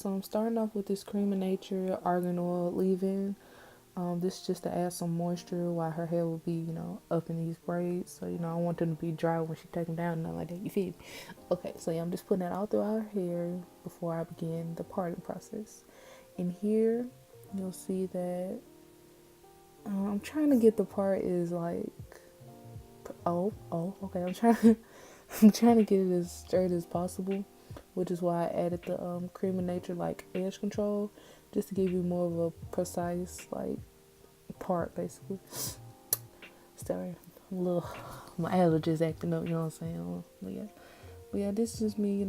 So I'm starting off with this Cream of Nature Argan Oil leave-in. This is just to add some moisture while her hair will be, up in these braids. So, I want them to be dry when she take them down and nothing like that. You feel me? Okay, so yeah, I'm just putting that all throughout her hair before I begin the parting process. And here, you'll see that I'm trying to get the part is like, okay. I'm trying to get it as straight as possible, which is why I added the Cream of Nature like edge control, just to give you more of a precise like part basically. Sorry, my allergies acting up. You know what I'm saying? But yeah, this is me.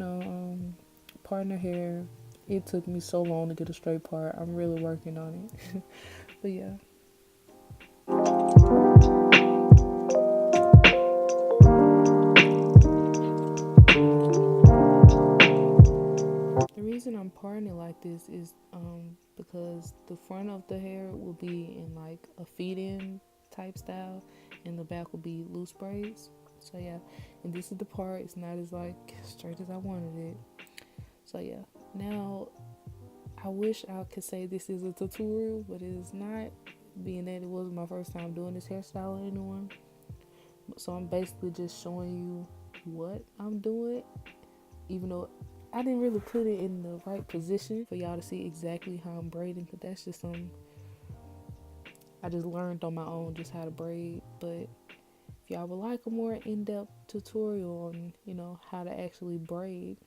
Parting her hair. It took me so long to get a straight part. I'm really working on it. But yeah. The reason I'm parting it like this is because the front of the hair will be in like a feed-in type style, and the back will be loose braids. So yeah, and this is the part. It's not as like straight as I wanted it. So yeah, now I wish I could say this is a tutorial, but it is not, being that it wasn't my first time doing this hairstyle or anyone. So I'm basically just showing you what I'm doing, even though I didn't really put it in the right position for y'all to see exactly how I'm braiding, because that's just something I just learned on my own, just how to braid. But if y'all would like a more in-depth tutorial on, how to actually braid,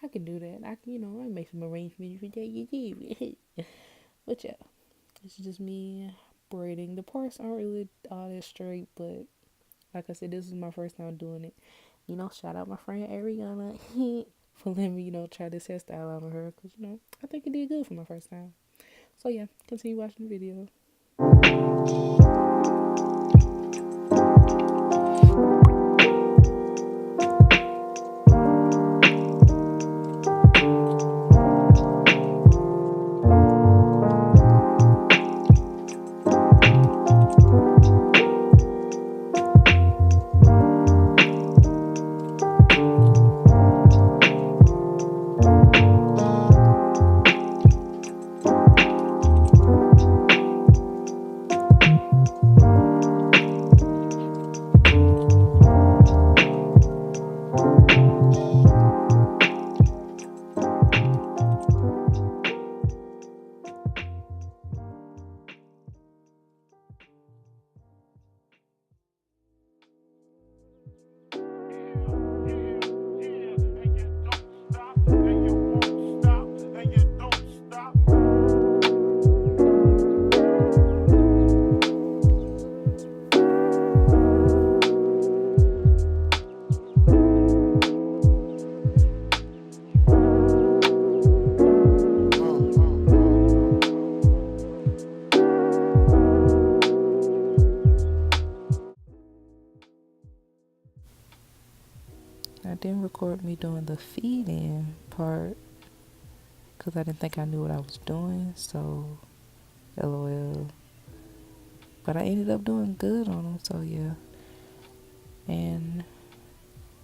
I can do that. I can, I make some arrangements for that. But yeah, it's just me braiding. The parts aren't really all that straight, but like I said, this is my first time doing it. Shout out my friend Ariana for letting me, try this hairstyle out on her, because, I think it did good for my first time. So yeah, continue watching the video. I didn't record me doing the feed-in part because I didn't think I knew what I was doing, so LOL. But I ended up doing good on them, so yeah. And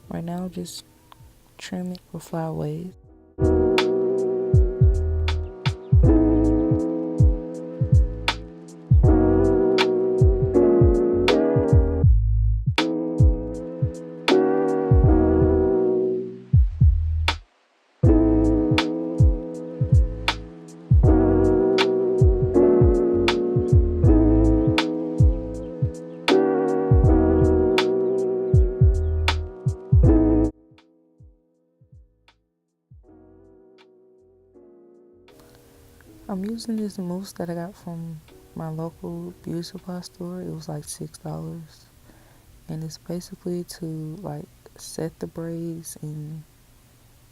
right now I'm just trimming for flyaways. I'm using this mousse that I got from my local beauty supply store. It was like $6. And it's basically to like set the braids, and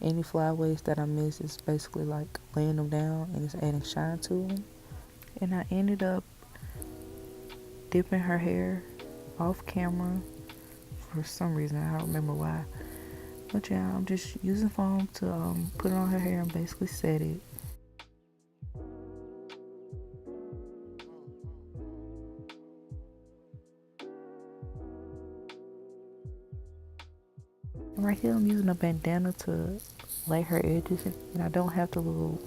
any flyaways that I miss is basically like laying them down, and it's adding shine to them. And I ended up dipping her hair off camera for some reason. I don't remember why. But yeah, I'm just using foam to put it on her hair and basically set it. Right here I'm using a bandana to lay her edges, and I don't have the little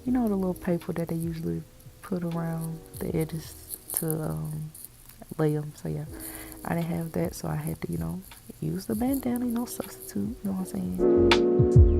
you know, the little paper that they usually put around the edges to lay them. So yeah, I didn't have that, so I had to, use the bandana, substitute. You know what I'm saying?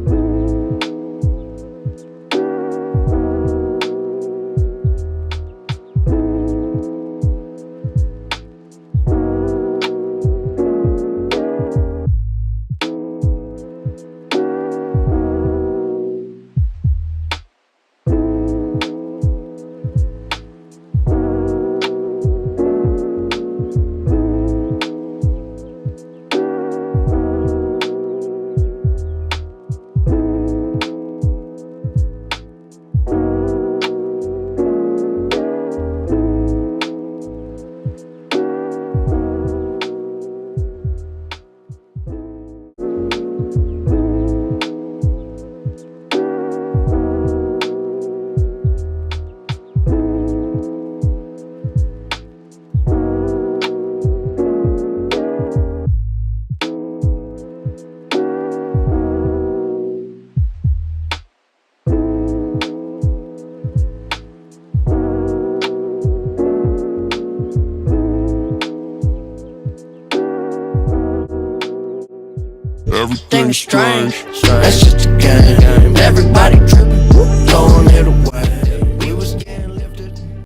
Everything is strange, that's just a game. Everybody tripping, throwing it away.